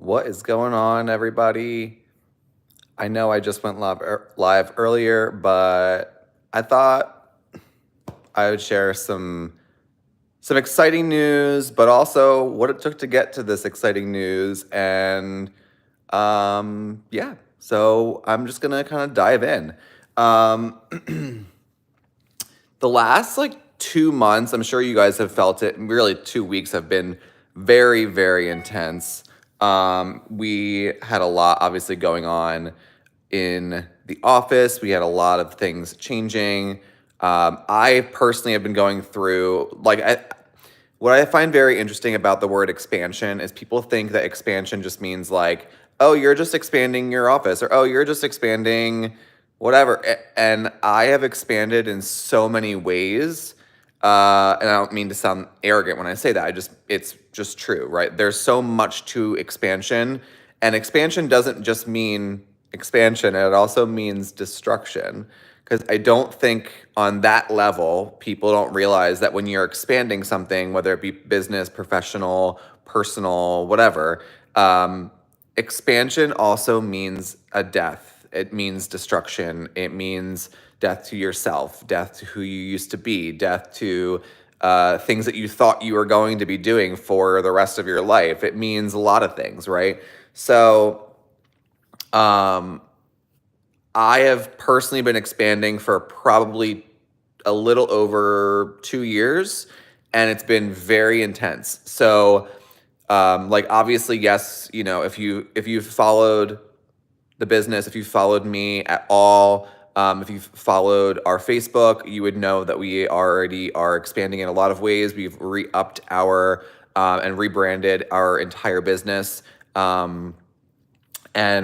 What is going on, everybody? I know I just went live earlier, but I thought I would share some exciting news, but also what it took to get to this exciting news. And yeah, so I'm just gonna kind of dive in. Um, the last 2 months, I'm sure you guys have felt it. Really, 2 weeks have been very, very intense. We had a lot obviously going on in the office. We had a lot of things changing. I personally have been going through what I find very interesting about the word expansion is people think that expansion just means like, oh, you're just expanding your office, or oh, you're just expanding whatever. And I have expanded in so many ways. And I don't mean to sound arrogant when I say that. It's just true, right? There's so much to expansion, and expansion doesn't just mean expansion, it also means destruction. Because I don't think on that level, people don't realize that when you're expanding something, whether it be business, professional, personal, whatever, expansion also means a death. It means destruction. It means death to yourself, death to who you used to be, death to things that you thought you were going to be doing for the rest of your life. It means a lot of things, right? So, I have personally been expanding for probably a little over 2 years, and it's been very intense. So, obviously, yes, if you've followed the business, if you followed me at all, if you've followed our Facebook, you would know that we already are expanding in a lot of ways. We've re-upped our and rebranded our entire business. And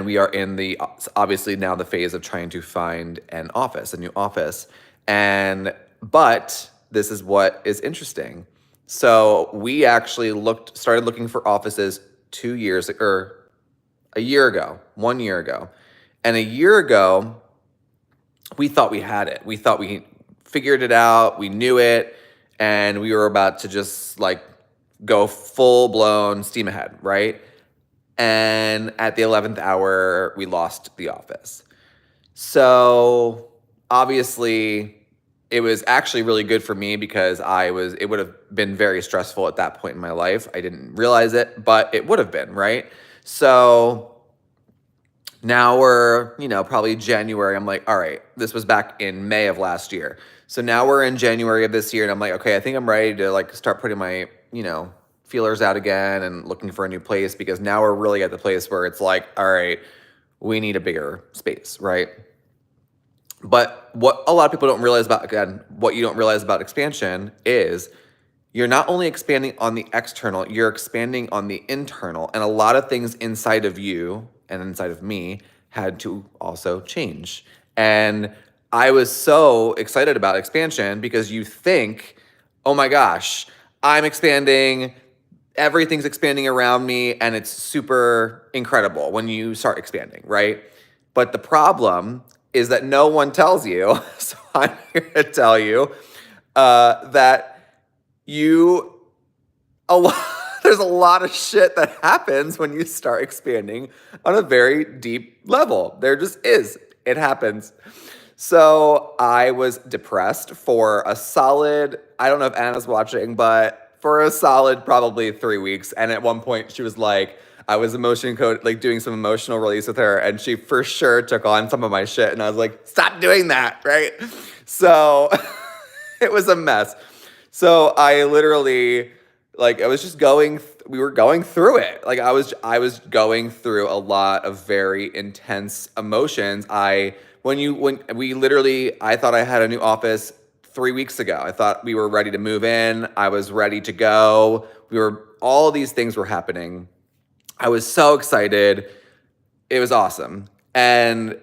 we are in the obviously now the phase of trying to find a new office. But this is what is interesting. So we actually started looking for offices 2 years or a year ago, 1 year ago. And a year ago, we thought we had it. We thought we figured it out, we knew it, and we were about to just go full blown steam ahead, right? And at the 11th hour, we lost the office. So obviously, it was actually really good for me because it would have been very stressful at that point in my life. I didn't realize it, but it would have been, right? So now we're, probably January. I'm like, all right, this was back in May of last year. So now we're in January of this year, and I'm like, okay, I think I'm ready to start putting my, feelers out again and looking for a new place, because now we're really at the place where it's like, all right, we need a bigger space, right? But what a lot of people don't realize what you don't realize about expansion is you're not only expanding on the external, you're expanding on the internal. And a lot of things inside of you and inside of me had to also change. And I was so excited about expansion because you think, oh my gosh, I'm expanding, everything's expanding around me, and it's super incredible when you start expanding, right? But the problem is that no one tells you. So I'm here to tell you that there's a lot of shit that happens when you start expanding on a very deep level. There just is. It happens. So I was depressed for a solid, I don't know if Anna's watching, but for a solid probably 3 weeks. And at one point she was like, I was doing some emotional release with her, and she for sure took on some of my shit. And I was like, stop doing that, right? So it was a mess. So I literally, I was just we were going through it. I was going through a lot of very intense emotions. I thought I had a new office 3 weeks ago. I thought we were ready to move in. I was ready to go. All these things were happening. I was so excited. It was awesome. And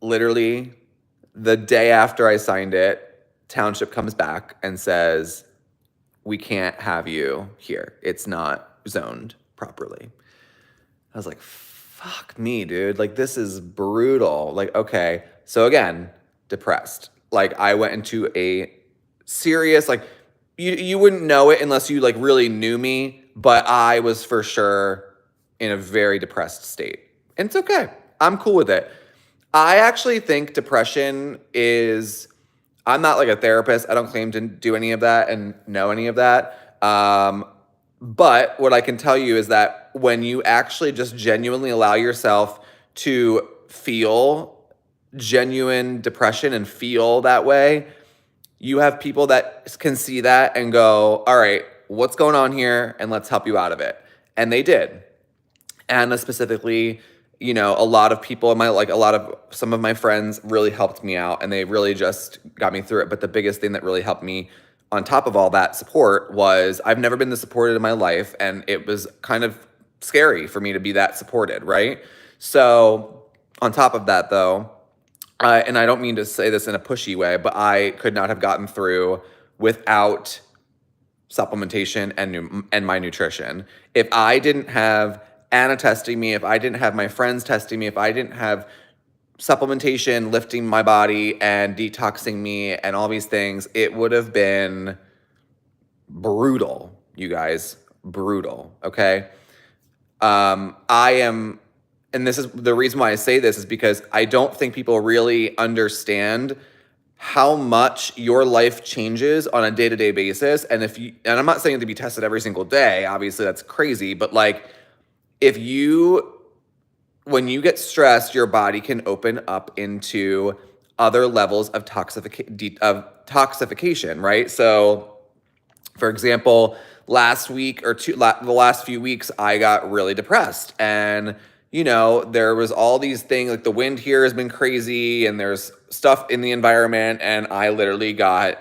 literally the day after I signed it, Township comes back and says, we can't have you here. It's not zoned properly. I was like, fuck me, dude. This is brutal. Okay. So again, depressed. I went into a serious, you wouldn't know it unless you really knew me, but I was for sure in a very depressed state. And it's okay. I'm cool with it. I actually think depression is, I'm not like a therapist. I don't claim to do any of that and know any of that. But what I can tell you is that when you actually just genuinely allow yourself to feel genuine depression and feel that way, you have people that can see that and go, all right, what's going on here? And let's help you out of it. And they did. Anna specifically, a lot of people in some of my friends really helped me out and they really just got me through it. But the biggest thing that really helped me on top of all that support was I've never been this supported in my life. And it was kind of scary for me to be that supported, right? So on top of that though, and I don't mean to say this in a pushy way, but I could not have gotten through without supplementation and my nutrition. If I didn't have Anna testing me, if I didn't have my friends testing me, if I didn't have supplementation lifting my body and detoxing me and all these things, it would have been brutal, you guys, brutal, okay? And this is the reason why I say this is because I don't think people really understand how much your life changes on a day-to-day basis. And and I'm not saying to be tested every single day, obviously that's crazy, but like when you get stressed, your body can open up into other levels of toxification, right? So for example, last week or the last few weeks, I got really depressed and there was all these things, like the wind here has been crazy and there's stuff in the environment and I literally got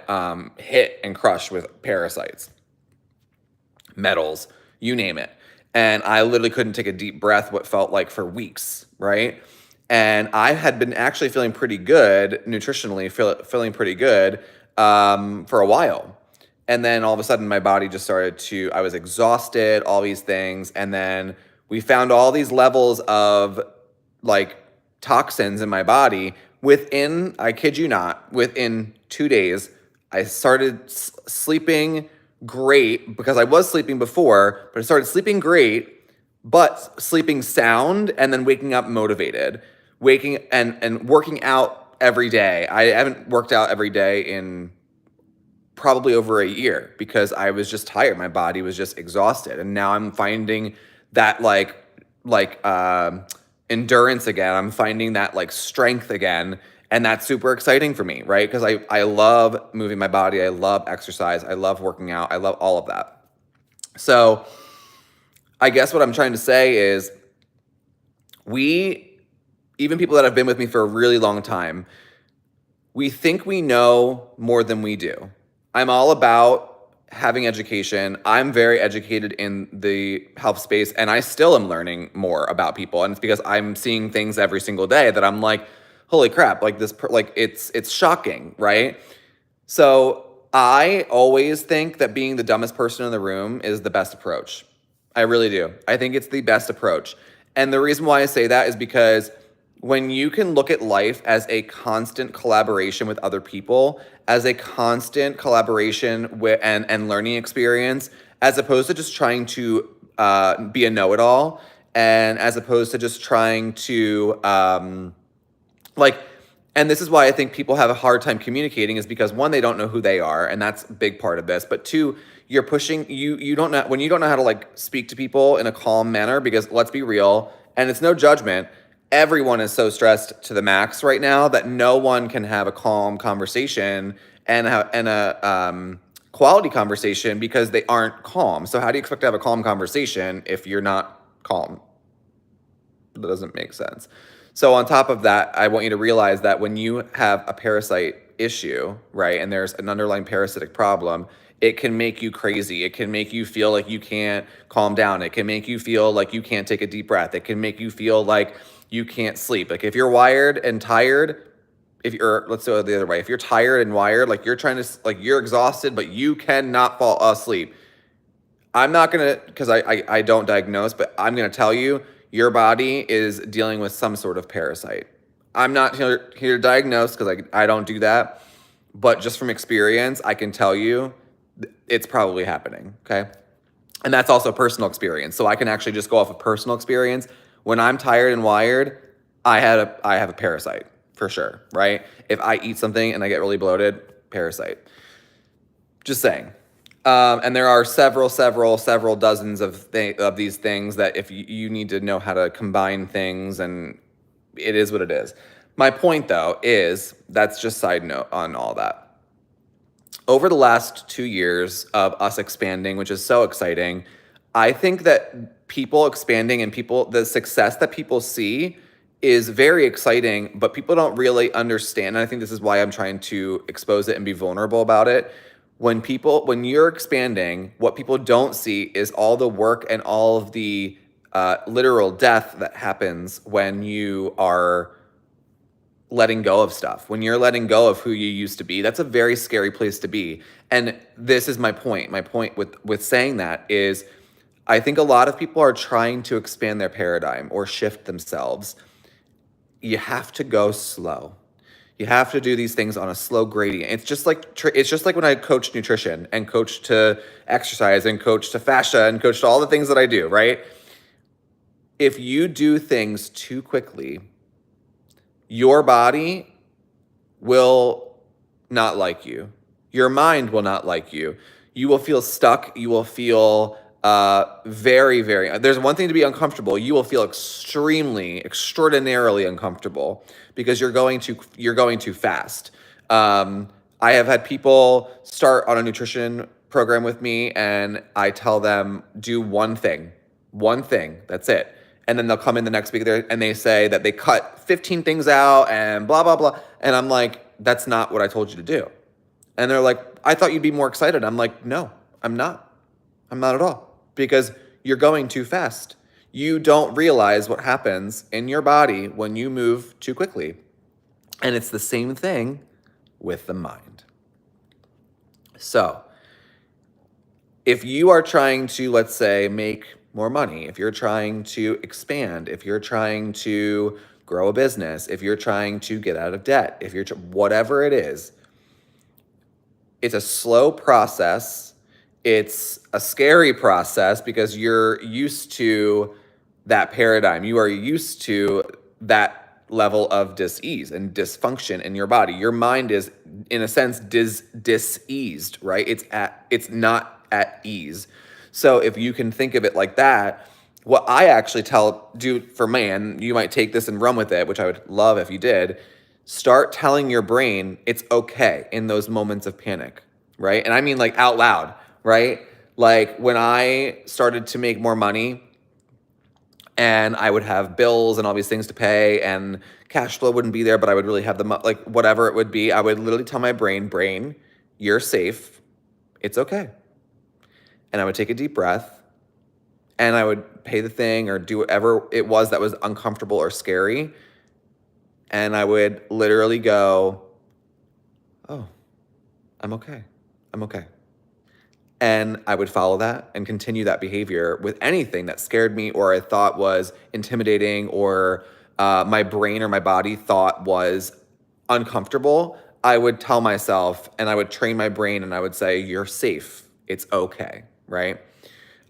hit and crushed with parasites, metals, you name it. And I literally couldn't take a deep breath what felt like for weeks, right? And I had been actually feeling pretty good nutritionally, feeling pretty good for a while. And then all of a sudden my body just I was exhausted, all these things. And then we found all these levels of like toxins in my body within, I kid you not, within 2 days, I started sleeping great because I was sleeping before, but I started sleeping great, but sleeping sound and then waking up motivated, waking and working out every day. I haven't worked out every day in probably over a year because I was just tired. My body was just exhausted. And now I'm finding that endurance again. I'm finding that like strength again. And that's super exciting for me, right? Because I love moving my body. I love exercise. I love working out. I love all of that. So I guess what I'm trying to say is even people that have been with me for a really long time, we think we know more than we do. I'm all about having education. I'm very educated in the health space and I still am learning more about people. And it's because I'm seeing things every single day that I'm like, holy crap, like it's shocking, right? So I always think that being the dumbest person in the room is the best approach. I really do. I think it's the best approach. And the reason why I say that is because when you can look at life as a constant collaboration with other people, as a constant collaboration and learning experience, as opposed to just trying to be a know-it-all, and as opposed to just trying to and this is why I think people have a hard time communicating is because one, they don't know who they are, and that's a big part of this. But two, you're pushing, you don't know, when you don't know how to like speak to people in a calm manner, because let's be real, and it's no judgment, everyone is so stressed to the max right now that no one can have a calm conversation and a quality conversation because they aren't calm. So how do you expect to have a calm conversation if you're not calm? That doesn't make sense. So on top of that, I want you to realize that when you have a parasite issue, right, and there's an underlying parasitic problem, it can make you crazy. It can make you feel like you can't calm down. It can make you feel like you can't take a deep breath. It can make you feel like you can't sleep. Like if you're wired and tired, let's do it the other way. If you're tired and wired, like you're exhausted, but you cannot fall asleep. I'm not gonna, because I don't diagnose, but I'm gonna tell you, your body is dealing with some sort of parasite. I'm not here to diagnose because I don't do that, but just from experience, I can tell you it's probably happening, okay? And that's also personal experience. So I can actually just go off of personal experience. When I'm tired and wired, I have a parasite for sure, right? If I eat something and I get really bloated, parasite. Just saying. And there are several dozens of these things that if you need to know how to combine things, and it is what it is. My point though is that's just side note on all that. Over the last 2 years of us expanding, which is so exciting, I think that people expanding and the success that people see is very exciting, but people don't really understand. And I think this is why I'm trying to expose it and be vulnerable about it. When you're expanding, what people don't see is all the work and all of the literal death that happens when you are letting go of stuff. When you're letting go of who you used to be, that's a very scary place to be. And this is my point. My point with saying that is I think a lot of people are trying to expand their paradigm or shift themselves. You have to go slow. You have to do these things on a slow gradient. It's just like when I coach nutrition and coach to exercise and coach to fascia and coach to all the things that I do, right? If you do things too quickly, your body will not like you. Your mind will not like you. You will feel stuck. You will feel very, there's one thing to be uncomfortable. You will feel extraordinarily uncomfortable because you're going too fast. I have had people start on a nutrition program with me and I tell them, do one thing, that's it. And then they'll come in the next week and they say that they cut 15 things out and blah, blah, blah. And I'm like, that's not what I told you to do. And they're like, I thought you'd be more excited. I'm like, no, I'm not. I'm not at all, because you're going too fast. You don't realize what happens in your body when you move too quickly. And it's the same thing with the mind. So if you are trying to, let's say, make more money, if you're trying to expand, if you're trying to grow a business, if you're trying to get out of debt, if you're whatever it is, it's a slow process. It's a scary process because you're used to that paradigm. You are used to that level of dis-ease and dysfunction in your body. Your mind is, in a sense, diseased, right? It's not at ease. So if you can think of it like that, what I actually do for man, you might take this and run with it, which I would love if you did, start telling your brain it's okay in those moments of panic, right? And I mean like out loud, right? Like when I started to make more money and I would have bills and all these things to pay and cash flow wouldn't be there, but I would really have like whatever it would be, I would literally tell my brain, you're safe, it's okay. And I would take a deep breath and I would pay the thing or do whatever it was that was uncomfortable or scary. And I would literally go, oh, I'm okay. I'm okay. And I would follow that and continue that behavior with anything that scared me or I thought was intimidating or my brain or my body thought was uncomfortable. I would tell myself and I would train my brain and I would say, you're safe. It's okay. Right?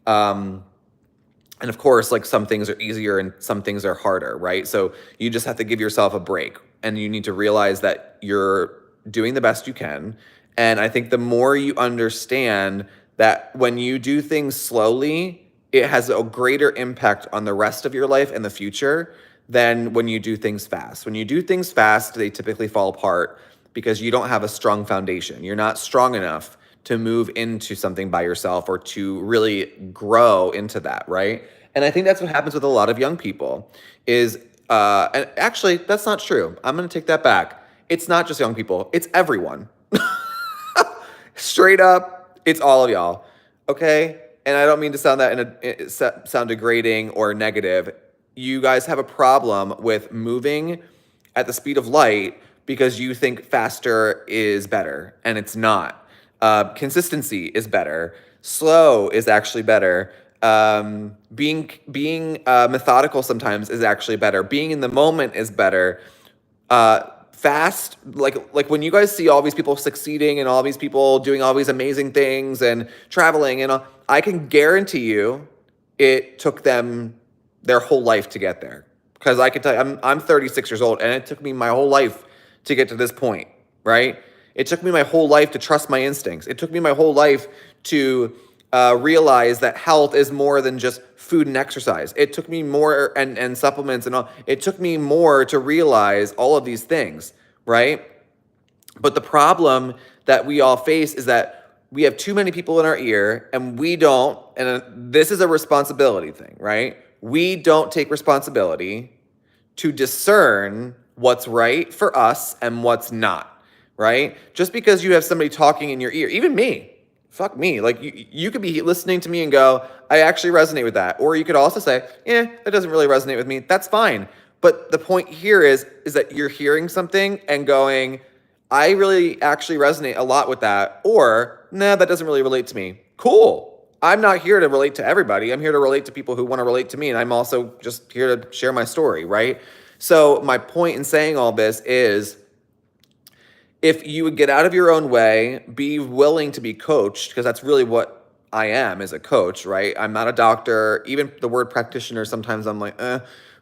And of course, like some things are easier and some things are harder, right? So you just have to give yourself a break and you need to realize that you're doing the best you can. And I think the more you understand that when you do things slowly, it has a greater impact on the rest of your life and the future than when you do things fast. When you do things fast, they typically fall apart because you don't have a strong foundation. You're not strong enough to move into something by yourself or to really grow into that, right? And I think that's what happens with a lot of young people is, and actually, that's not true. I'm going to take that back. It's not just young people. It's everyone. Straight up, it's all of y'all, okay? And I don't mean to sound degrading or negative. You guys have a problem with moving at the speed of light because you think faster is better, and it's not. Consistency is better. Slow is actually better. Being methodical sometimes is actually better. Being in the moment is better. fast, like when you guys see all these people succeeding and all these people doing all these amazing things and traveling and all, I can guarantee you it took them their whole life to get there. Because I can tell you, I'm 36 years old, and it took me my whole life to get to this point, right? It took me my whole life to trust my instincts. It took me my whole life to realize that health is more than just food and exercise. It took me more, and supplements and all. It took me more to realize all of these things, right? But the problem that we all face is that we have too many people in our ear, and we don't, and this is a responsibility thing, right? We don't take responsibility to discern what's right for us and what's not, right? Just because you have somebody talking in your ear, even me, fuck me. Like you could be listening to me and go, I actually resonate with that. Or you could also say, yeah, that doesn't really resonate with me. That's fine. But the point here is that you're hearing something and going, I really actually resonate a lot with that. Or, nah, that doesn't really relate to me. Cool. I'm not here to relate to everybody. I'm here to relate to people who want to relate to me. And I'm also just here to share my story, right? So my point in saying all this is, if you would get out of your own way, be willing to be coached, because that's really what I am, as a coach, right? I'm not a doctor. Even the word practitioner, sometimes I'm like,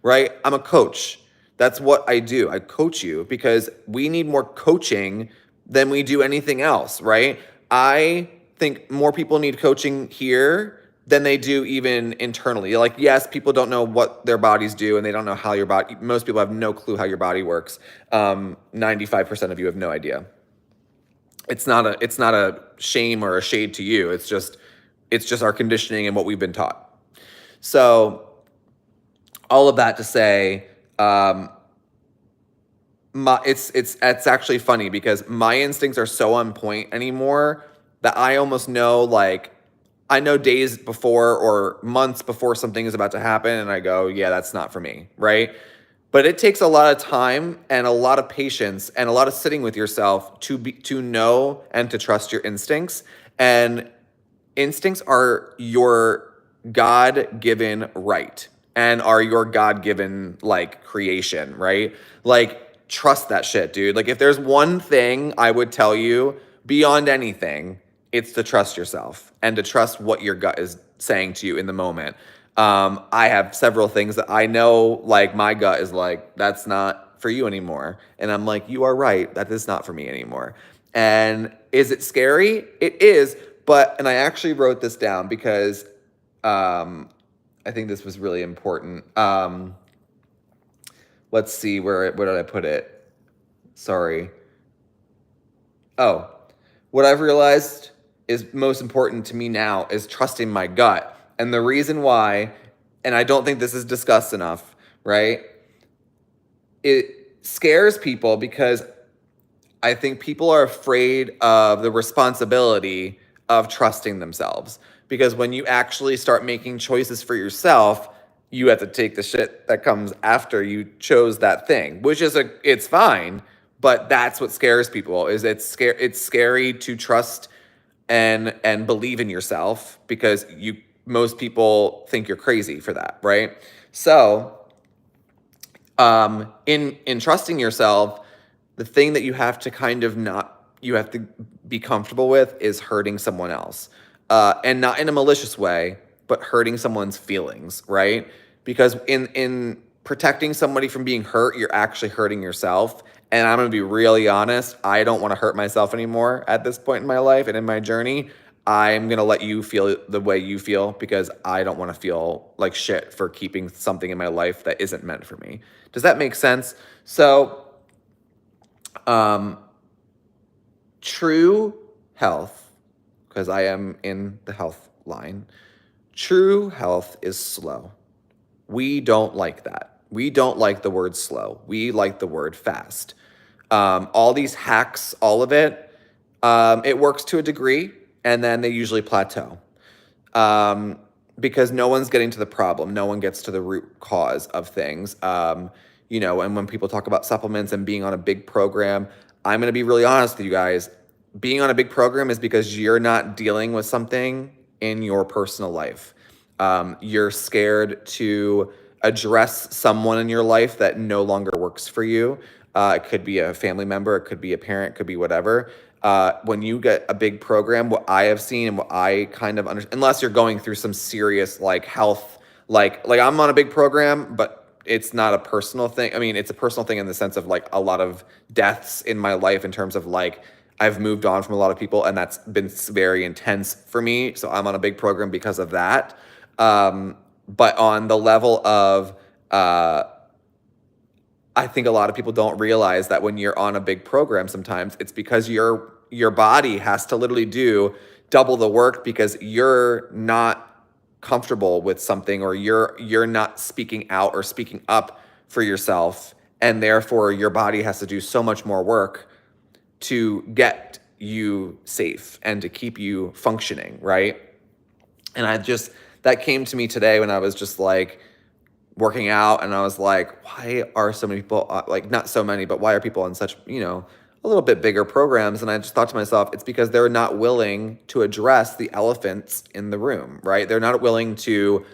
right? I'm a coach. That's what I do. I coach you because we need more coaching than we do anything else, right? I think more people need coaching here than they do even internally. Like, yes, people don't know what their bodies do, and they don't know how your body, most people have no clue how your body works. 95% of you have no idea. It's not a shame or a shade to you. It's just our conditioning and what we've been taught. So all of that to say, it's actually funny because my instincts are so on point anymore that I almost know, like, I know days before or months before something is about to happen, and I go, yeah, that's not for me, right? But it takes a lot of time and a lot of patience and a lot of sitting with yourself to know and to trust your instincts. And instincts are your God-given right and are your God-given, like, creation, right? Like, trust that shit, dude. Like, if there's one thing I would tell you beyond anything, it's to trust yourself and to trust what your gut is saying to you in the moment. I have several things that I know, like, my gut is like, that's not for you anymore. And I'm like, you are right. That is not for me anymore. And is it scary? It is. But, and I actually wrote this down because I think this was really important. Let's see, where did I put it? Sorry. Oh, what I've realized is most important to me now is trusting my gut. And the reason why, and I don't think this is discussed enough, right? It scares people because I think people are afraid of the responsibility of trusting themselves. Because when you actually start making choices for yourself, you have to take the shit that comes after you chose that thing, which is it's fine, but that's what scares people. Is it's scary to trust and believe in yourself because most people think you're crazy for that, right? So, in trusting yourself, the thing that you have to you have to be comfortable with is hurting someone else, and not in a malicious way, but hurting someone's feelings, right? Because in protecting somebody from being hurt, you're actually hurting yourself. And I'm gonna be really honest, I don't want to hurt myself anymore at this point in my life and in my journey. I'm gonna let you feel the way you feel because I don't want to feel like shit for keeping something in my life that isn't meant for me. Does that make sense? So, true health, because I am in the health line, true health is slow. We don't like that. We don't like the word slow. We like the word fast. All these hacks, all of it, it works to a degree, and then they usually plateau. Because no one's getting to the problem. No one gets to the root cause of things. And when people talk about supplements and being on a big program, I'm going to be really honest with you guys. Being on a big program is because you're not dealing with something in your personal life. You're scared to address someone in your life that no longer works for you. It could be a family member, it could be a parent, it could be whatever. When you get a big program, what I have seen and what I kind of understand, unless you're going through some serious like health, like I'm on a big program, but it's not a personal thing. I mean, it's a personal thing in the sense of like a lot of deaths in my life in terms of like I've moved on from a lot of people, and that's been very intense for me. So I'm on a big program because of that. But on the level of, I think a lot of people don't realize that when you're on a big program, sometimes it's because your body has to literally do double the work because you're not comfortable with something, or you're not speaking out or speaking up for yourself, and therefore your body has to do so much more work to get you safe and to keep you functioning, right? And that came to me today when I was just like working out, and I was like, why are so many people, like not so many, but why are people on such, a little bit bigger programs? And I just thought to myself, it's because they're not willing to address the elephants in the room, right? They're not willing to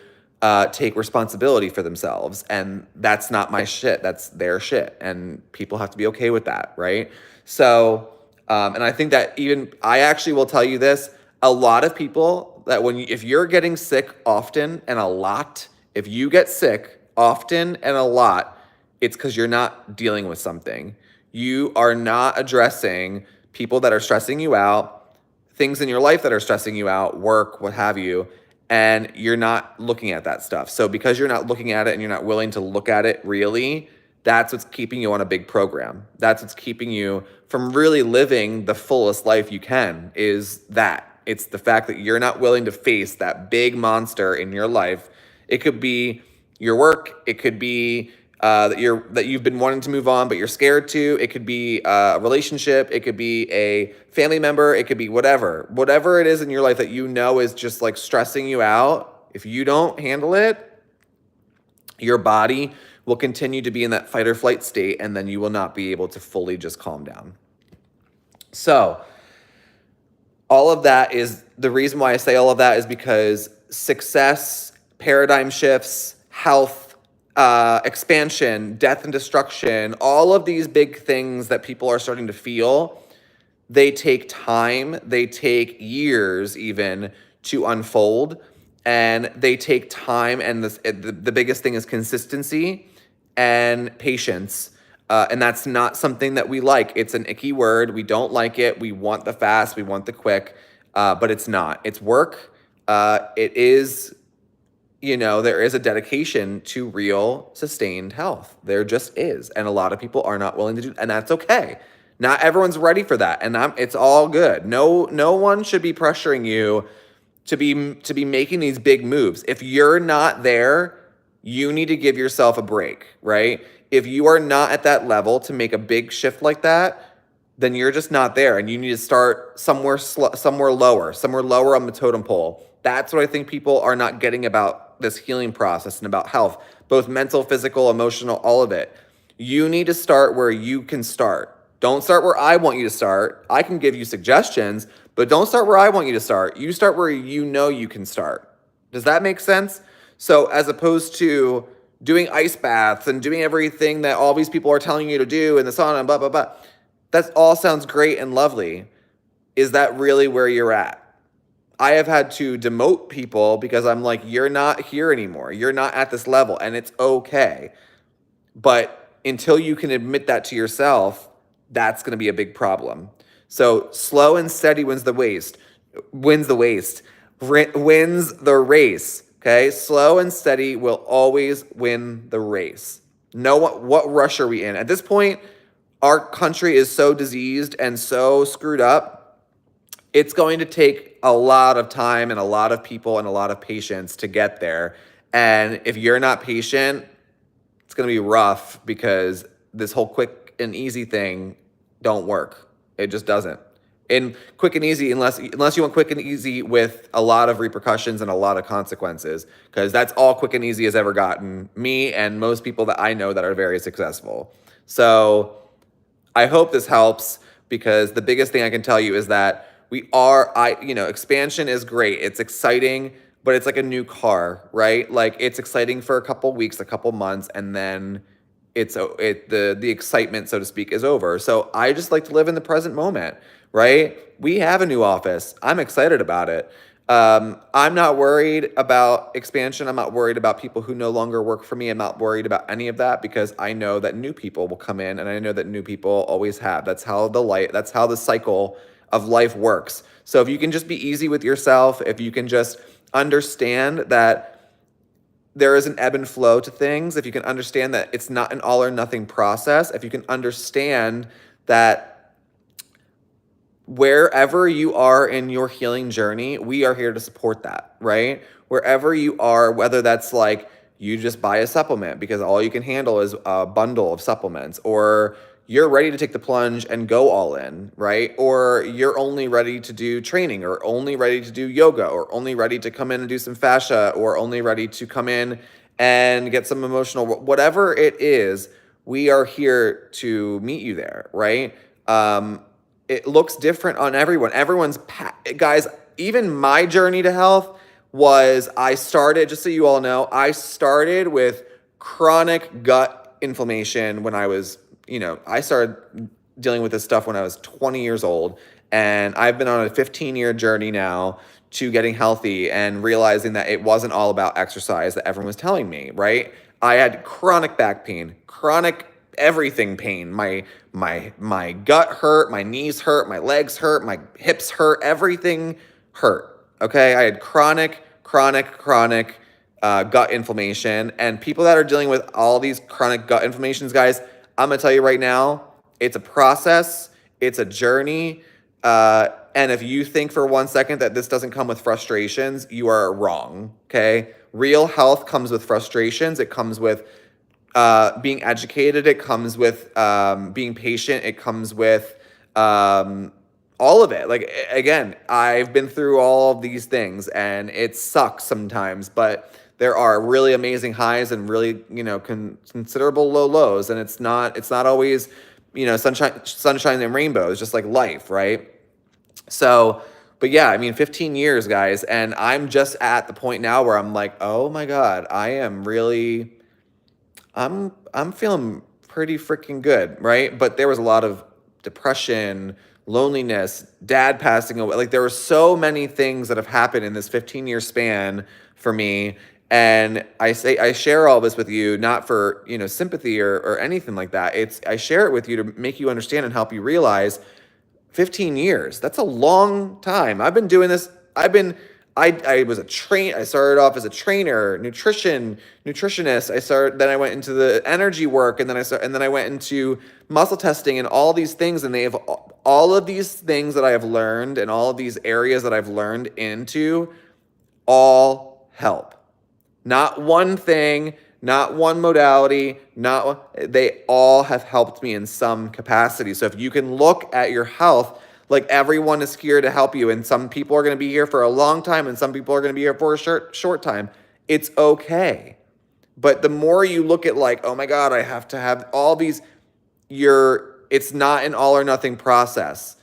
take responsibility for themselves. And that's not my shit. That's their shit. And people have to be okay with that, right? So, and I think that I actually will tell you this, a lot of people that if you're getting sick often and a lot, if you get sick often and a lot, it's because you're not dealing with something. You are not addressing people that are stressing you out, things in your life that are stressing you out, work, what have you, and you're not looking at that stuff. So because you're not looking at it and you're not willing to look at it really, that's what's keeping you on a big program. That's what's keeping you from really living the fullest life you can, is that. It's the fact that you're not willing to face that big monster in your life. It could be your work. It could be that you've been wanting to move on, but you're scared to. It could be a relationship. It could be a family member. It could be whatever it is in your life that is just like stressing you out. If you don't handle it, your body will continue to be in that fight or flight state, and then you will not be able to fully just calm down. So all of that is the reason why I say all of that is because success, paradigm shifts, health, expansion, death and destruction, all of these big things that people are starting to feel, they take time, they take years even to unfold, and they take time, and the biggest thing is consistency and patience. And that's not something that we like. It's an icky word. We don't like it. We want the fast. We want the quick. But it's not. It's work. It is, there is a dedication to real sustained health. There just is. And a lot of people are not willing to do, and that's okay. Not everyone's ready for that. And it's all good. No one should be pressuring you to be making these big moves. If you're not there, you need to give yourself a break, right? If you are not at that level to make a big shift like that, then you're just not there, and you need to start somewhere lower on the totem pole. That's what I think people are not getting about this healing process and about health, both mental, physical, emotional, all of it. You need to start where you can start. Don't start where I want you to start. I can give you suggestions, but don't start where I want you to start. You start where you can start. Does that make sense? So as opposed to doing ice baths and doing everything that all these people are telling you to do in the sauna and blah, blah, blah, that all sounds great and lovely. Is that really where you're at? I have had to demote people because I'm like, you're not here anymore. You're not at this level, and it's okay. But until you can admit that to yourself, that's going to be a big problem. So slow and steady wins the race. Okay, slow and steady will always win the race. What rush are we in? At this point, our country is so diseased and so screwed up. It's going to take a lot of time and a lot of people and a lot of patience to get there. And if you're not patient, it's going to be rough, because this whole quick and easy thing don't work. It just doesn't. And quick and easy, unless you want quick and easy with a lot of repercussions and a lot of consequences, because that's all quick and easy has ever gotten me and most people that I know that are very successful. So I hope this helps, because the biggest thing I can tell you is that expansion is great. It's exciting, but it's like a new car, right? Like, it's exciting for a couple weeks, a couple months, and then the excitement, so to speak, is over. So I just like to live in the present moment, right? We have a new office. I'm excited about it. I'm not worried about expansion. I'm not worried about people who no longer work for me. I'm not worried about any of that because I know that new people will come in, and I know that new people always have. That's how the cycle of life works. So if you can just be easy with yourself, if you can just understand that there is an ebb and flow to things, if you can understand that it's not an all or nothing process, if you can understand that wherever you are in your healing journey, we are here to support that, right? Wherever you are, whether that's like you just buy a supplement because all you can handle is a bundle of supplements, or you're ready to take the plunge and go all in, right? Or you're only ready to do training, or only ready to do yoga, or only ready to come in and do some fascia, or only ready to come in and get some emotional, whatever it is, we are here to meet you there, right? It looks different on everyone. Guys, even my journey to health was, I started, just so you all know, I started with chronic gut inflammation when I was, I started dealing with this stuff when I was 20 years old. And I've been on a 15-year journey now to getting healthy and realizing that it wasn't all about exercise that everyone was telling me, right? I had chronic back pain, chronic everything pain. My gut hurt, my knees hurt, my legs hurt, my hips hurt, everything hurt. Okay, I had chronic gut inflammation, and people that are dealing with all these chronic gut inflammations, guys, I'm gonna tell you right now, it's a process, it's a journey, and if you think for 1 second that this doesn't come with frustrations, you are wrong. Okay, real health comes with frustrations. It comes with being educated. It comes with being patient. It comes with all of it. Like, again, I've been through all of these things, and it sucks sometimes, but there are really amazing highs and really, considerable low lows. And it's not always, sunshine and rainbows, just like life, right? So, but yeah, I mean, 15 years, guys, and I'm just at the point now where I'm like, oh my God, I'm feeling pretty freaking good, right? But there was a lot of depression, loneliness, dad passing away. Like, there were so many things that have happened in this 15-year span for me. And I share all this with you, not for, sympathy or anything like that. I share it with you to make you understand and help you realize 15 years, that's a long time. I've been doing this. I was I started off as a trainer, nutritionist. Then I went into the energy work, and then I went into muscle testing and all these things. And all of these things that I have learned, and all of these areas that I've learned into, all help. Not one thing, not one modality, they all have helped me in some capacity. So if you can look at your health, like, everyone is here to help you, and some people are going to be here for a long time, and some people are going to be here for a short time. It's okay. But the more you look at, like, oh my God, I have to have all these, it's not an all or nothing process.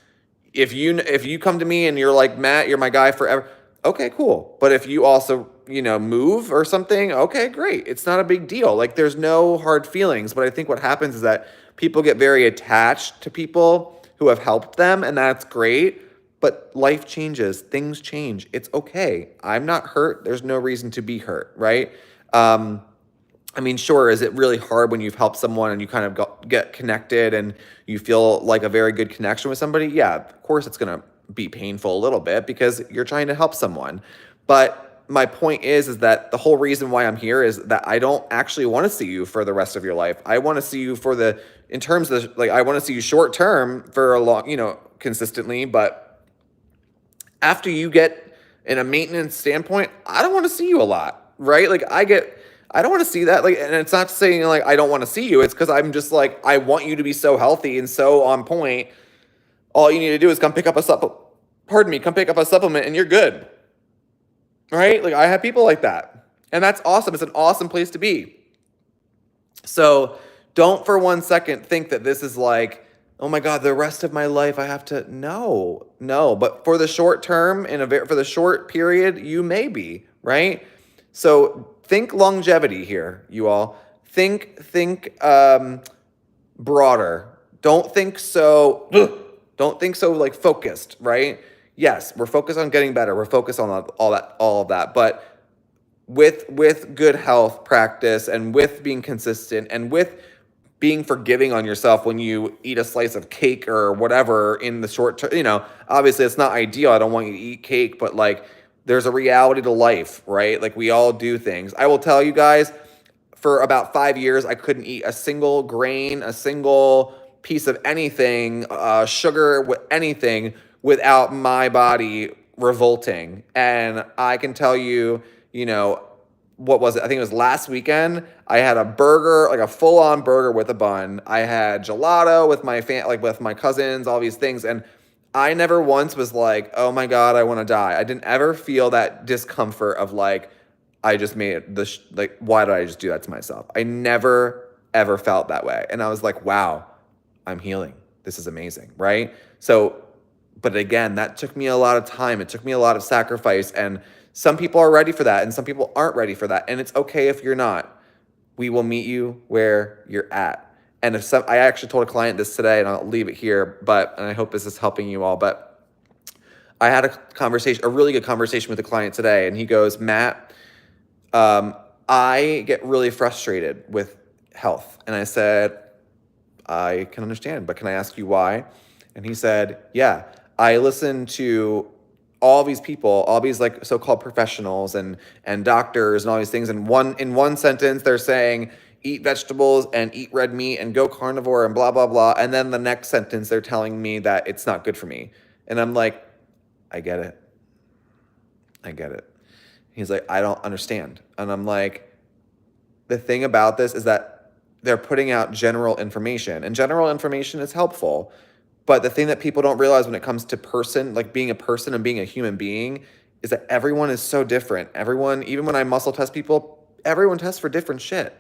If you come to me and you're like, Matt, you're my guy forever, okay, cool. But if you also, move or something, okay, great. It's not a big deal. Like, there's no hard feelings. But I think what happens is that people get very attached to people who have helped them, and that's great. But life changes, things change. It's okay. I'm not hurt. There's no reason to be hurt, right? I mean, sure, is it really hard when you've helped someone and you kind of get connected and you feel like a very good connection with somebody? Yeah, of course it's going to be painful a little bit because you're trying to help someone. But my point is that the whole reason why I'm here is that I don't actually want to see you for the rest of your life. I want to see you in terms of, like, I want to see you short term for a long, consistently. But after you get in a maintenance standpoint, I don't want to see you a lot, right? Like, I don't want to see that. Like, and it's not saying, like, I don't want to see you. It's because I'm just like, I want you to be so healthy and so on point. All you need to do is come pick up a supplement and you're good. Right? Like, I have people like that. And that's awesome. It's an awesome place to be. So don't for 1 second think that this is like, oh my God, the rest of my life I have to. No. But for the short term, for the short period, you may be, right? So think longevity here, you all. think broader. Don't think so like focused, right? Yes, we're focused on getting better. We're focused on all of that. But with good health practice and with being consistent and with being forgiving on yourself when you eat a slice of cake or whatever in the short term, obviously it's not ideal. I don't want you to eat cake, but like there's a reality to life, right? Like we all do things. I will tell you guys, for about 5 years, I couldn't eat a single grain, a single piece of anything, sugar, anything without my body revolting. And I can tell you, what was it? I think it was last weekend. I had a burger, like a full-on burger with a bun. I had gelato with with my cousins, all these things, and I never once was like, "Oh my God, I want to die." I didn't ever feel that discomfort of like, I just made this, like, why did I just do that to myself? I never, ever felt that way. And I was like, wow, I'm healing. This is amazing, right? So, but again, that took me a lot of time. It took me a lot of sacrifice. And some people are ready for that and some people aren't ready for that. And it's okay if you're not. We will meet you where you're at. And I actually told a client this today, and I'll leave it here, and I hope this is helping you all, but I had a really good conversation with a client today, and he goes, Matt, I get really frustrated with health. And I said, I can understand, but can I ask you why? And he said, yeah, I listen to all these people, all these like so-called professionals and doctors and all these things. And in one sentence, they're saying, eat vegetables and eat red meat and go carnivore and blah, blah, blah. And then the next sentence, they're telling me that it's not good for me. And I'm like, I get it. I get it. He's like, I don't understand. And I'm like, the thing about this is that they're putting out general information, and general information is helpful. But the thing that people don't realize when it comes to like being a person and being a human being, is that everyone is so different. Everyone, even when I muscle test people, everyone tests for different shit,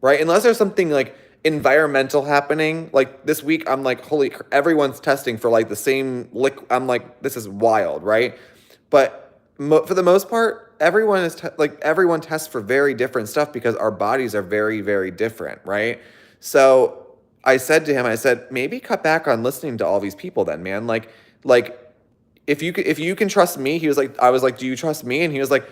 right? Unless there's something like environmental happening. Like this week, I'm like, everyone's testing for like the same I'm like, this is wild, right? But for the most part, everyone tests for very different stuff because our bodies are very, very different, right? So I said to him, maybe cut back on listening to all these people then, man. Like if you can trust me, I was like, do you trust me? And he was like,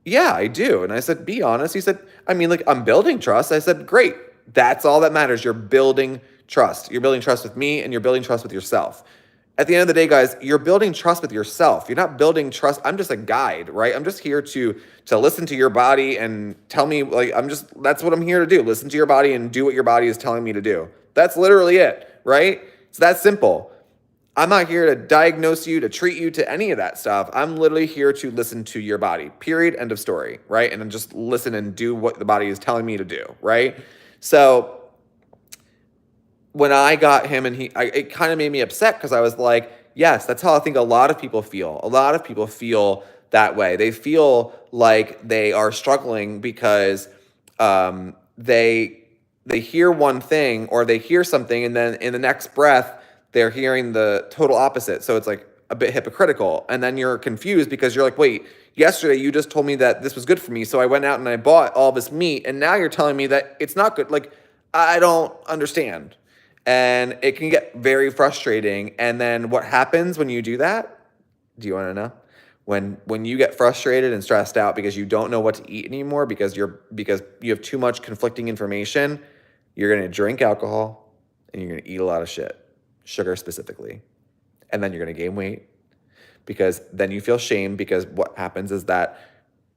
yeah, I do. And I said, be honest. He said, I mean, like, I'm building trust. I said, great. That's all that matters. You're building trust. You're building trust with me and you're building trust with yourself. At the end of the day, guys, you're building trust with yourself. You're not building trust. I'm just a guide, right? I'm just here to listen to your body and tell me, like, that's what I'm here to do. Listen to your body and do what your body is telling me to do. That's literally it, right? It's that simple. I'm not here to diagnose you, to treat you, to any of that stuff. I'm literally here to listen to your body, period, end of story, right? And then just listen and do what the body is telling me to do, right? So when I got him and it kind of made me upset because I was like, yes, that's how I think a lot of people feel. A lot of people feel that way. They feel like they are struggling because they hear one thing or they hear something and then in the next breath, they're hearing the total opposite. So it's like a bit hypocritical. And then you're confused because you're like, wait, yesterday you just told me that this was good for me. So I went out and I bought all this meat. And now you're telling me that it's not good. Like, I don't understand. And it can get very frustrating. And then what happens when you do that? Do you want to know? When you get frustrated and stressed out because you don't know what to eat anymore because you have too much conflicting information, you're going to drink alcohol and you're going to eat a lot of shit, sugar specifically. And then you're going to gain weight because then you feel shame because what happens is that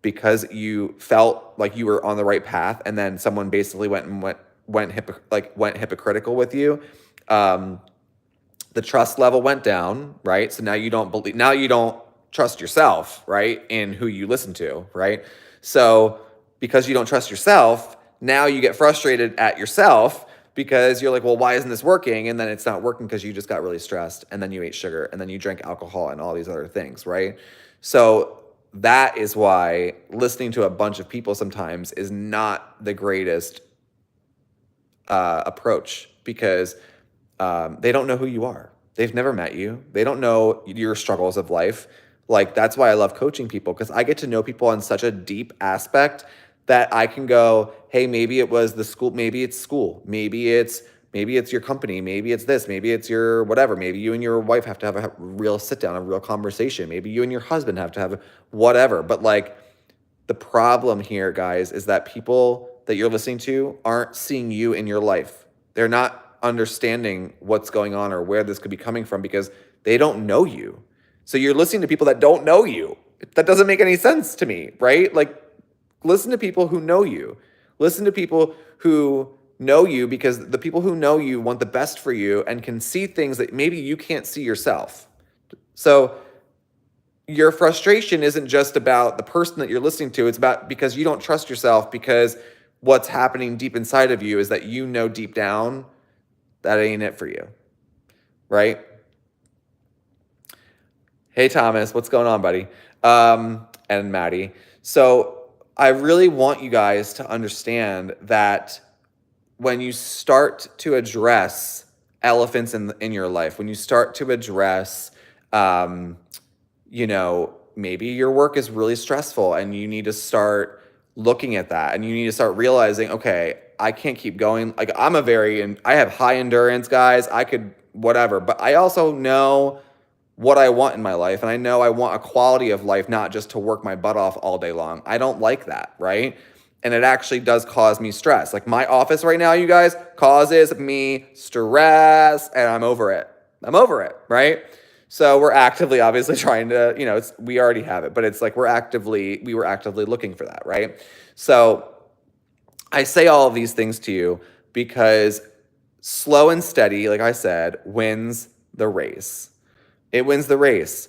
because you felt like you were on the right path and then someone basically went hypocritical with you, the trust level went down, right? So now you don't trust yourself, right? In who you listen to, right? So because you don't trust yourself, now you get frustrated at yourself because you're like, well, why isn't this working? And then it's not working because you just got really stressed and then you ate sugar and then you drank alcohol and all these other things, right? So that is why listening to a bunch of people sometimes is not the greatest approach because they don't know who you are. They've never met you. They don't know your struggles of life. Like, that's why I love coaching people because I get to know people on such a deep aspect that I can go, hey, maybe it was the school, maybe it's school, maybe it's your company, maybe it's this, maybe it's your whatever, maybe you and your wife have to have a real sit down, a real conversation, maybe you and your husband have to have whatever. But like, the problem here, guys, is that people that you're listening to aren't seeing you in your life. They're not understanding what's going on or where this could be coming from because they don't know you. So you're listening to people that don't know you. That doesn't make any sense to me, right? Like, listen to people who know you. Listen to people who know you, because the people who know you want the best for you and can see things that maybe you can't see yourself. So your frustration isn't just about the person that you're listening to. It's about because you don't trust yourself, because what's happening deep inside of you is that you know deep down that ain't it for you, right? Hey, Thomas, what's going on, buddy? And Maddie. So I really want you guys to understand that when you start to address elephants in your life, when you start to address, maybe your work is really stressful and you need to start looking at that, and you need to start realizing, okay, I can't keep going. Like, I have high endurance, guys. I could whatever, but I also know what I want in my life. And I know I want a quality of life, not just to work my butt off all day long. I don't like that, right? And it actually does cause me stress. Like, my office right now, you guys, causes me stress, and I'm over it. Right? So we're actively, obviously, trying to, we already have it, but it's like we were actively looking for that, right? So I say all of these things to you because slow and steady, like I said, wins the race. It wins the race.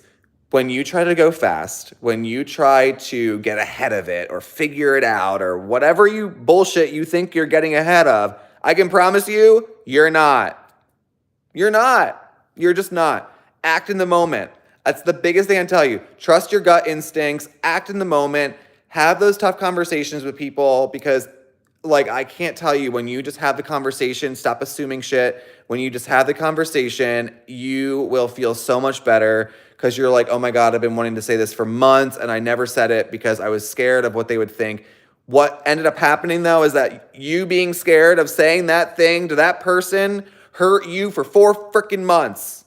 When you try to go fast, when you try to get ahead of it or figure it out or whatever bullshit you think you're getting ahead of, I can promise you, you're not. You're not. You're just not. Act in the moment. That's the biggest thing I can tell you. Trust your gut instincts. Act in the moment. Have those tough conversations with people, because I can't tell you, when you just have the conversation, stop assuming shit. When you just have the conversation, you will feel so much better, because you're like, oh my God, I've been wanting to say this for months and I never said it because I was scared of what they would think. What ended up happening, though, is that you being scared of saying that thing to that person hurt you for 4 freaking months.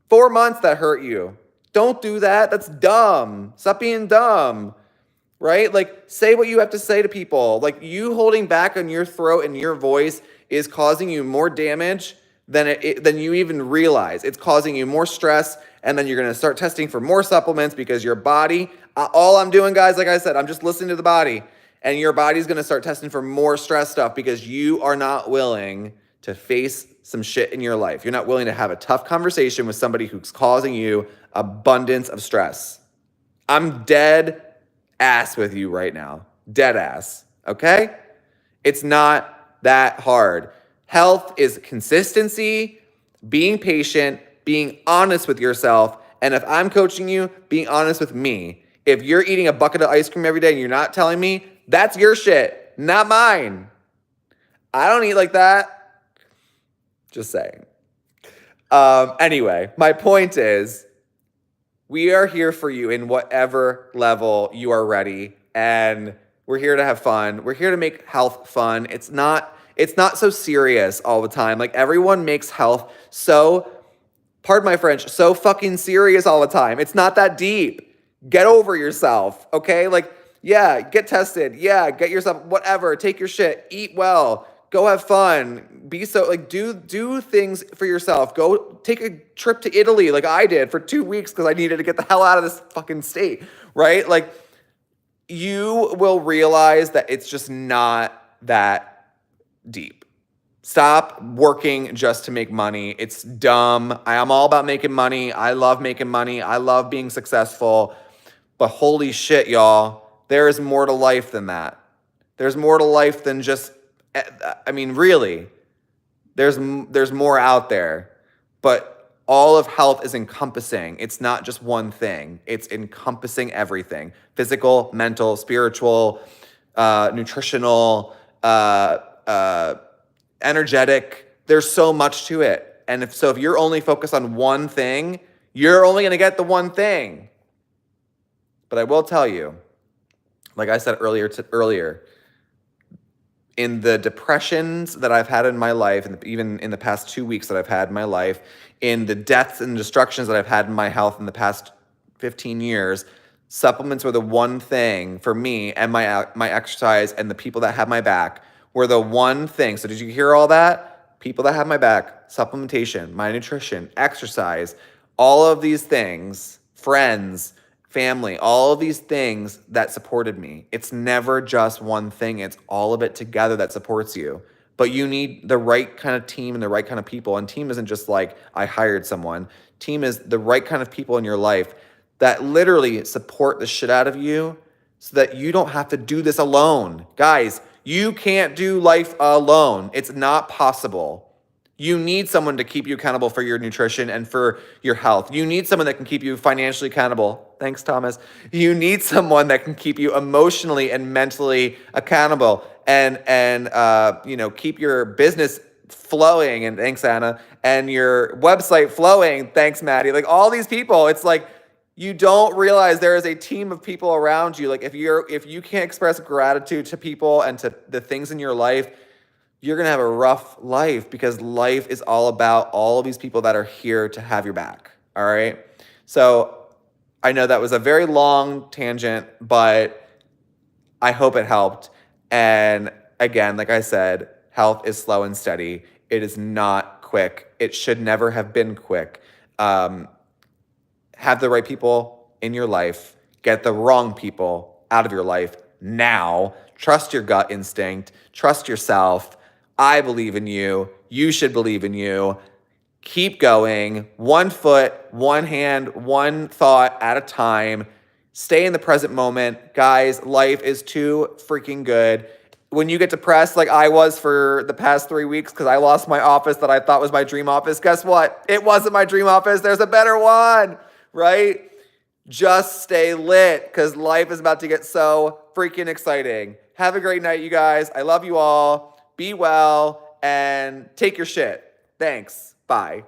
4 months that hurt you. Don't do that. That's dumb. Stop being dumb. Right? Like, say what you have to say to people. Like, you holding back on your throat and your voice is causing you more damage than you even realize. It's causing you more stress, and then you're going to start testing for more supplements because your body, all I'm doing, guys, like I said, I'm just listening to the body, and your body's going to start testing for more stress stuff because you are not willing to face some shit in your life. You're not willing to have a tough conversation with somebody who's causing you abundance of stress. I'm dead ass with you right now. Dead ass. Okay? It's not that hard. Health is consistency, being patient, being honest with yourself. And if I'm coaching you, being honest with me. If you're eating a bucket of ice cream every day and you're not telling me, that's your shit, not mine. I don't eat like that. Just saying. Anyway, my point is, we are here for you in whatever level you are ready, and we're here to have fun. We're here to make health fun. It's not so serious all the time. Like, everyone makes health so, pardon my French, so fucking serious all the time. It's not that deep. Get over yourself, okay? Like, yeah, get tested. Yeah, get yourself, whatever. Take your shit. Eat well. Go have fun. Be so, like, do things for yourself. Go take a trip to Italy like I did for 2 weeks because I needed to get the hell out of this fucking state, right? Like, you will realize that it's just not that deep. Stop working just to make money. It's dumb. I am all about making money. I love making money. I love being successful. But holy shit, y'all, there is more to life than that. There's more to life than just, I mean, really, there's more out there, but all of health is encompassing. It's not just one thing. It's encompassing everything: physical, mental, spiritual, nutritional, energetic. There's so much to it. And if you're only focused on one thing, you're only going to get the one thing. But I will tell you, like I said earlier, in the depressions that I've had in my life, and even in the past 2 weeks that I've had in my life, in the deaths and destructions that I've had in my health in the past 15 years, supplements were the one thing for me, and my exercise and the people that have my back were the one thing. So did you hear all that? People that have my back, supplementation, my nutrition, exercise, all of these things, friends, family, all of these things that supported me. It's never just one thing, it's all of it together that supports you. But you need the right kind of team and the right kind of people. And team isn't just like I hired someone. Team is the right kind of people in your life that literally support the shit out of you so that you don't have to do this alone. Guys, you can't do life alone. It's not possible. You need someone to keep you accountable for your nutrition and for your health. You need someone that can keep you financially accountable. Thanks, Thomas. You need someone that can keep you emotionally and mentally accountable and keep your business flowing. And thanks, Anna. And your website flowing. Thanks, Maddie. Like all these people, it's like you don't realize there is a team of people around you. Like if you can't express gratitude to people and to the things in your life, you're going to have a rough life because life is all about all of these people that are here to have your back. All right. So I know that was a very long tangent, but I hope it helped. And again, like I said, health is slow and steady. It is not quick. It should never have been quick. Have the right people in your life. Get the wrong people out of your life now. Trust your gut instinct. Trust yourself. I believe in you. You should believe in you. Keep going. 1 foot, 1 hand, 1 thought at a time. Stay in the present moment. Guys, life is too freaking good. When you get depressed like I was for the past 3 weeks because I lost my office that I thought was my dream office, guess what? It wasn't my dream office. There's a better one, right? Just stay lit because life is about to get so freaking exciting. Have a great night, you guys. I love you all. Be well and take your shit. Thanks. Bye.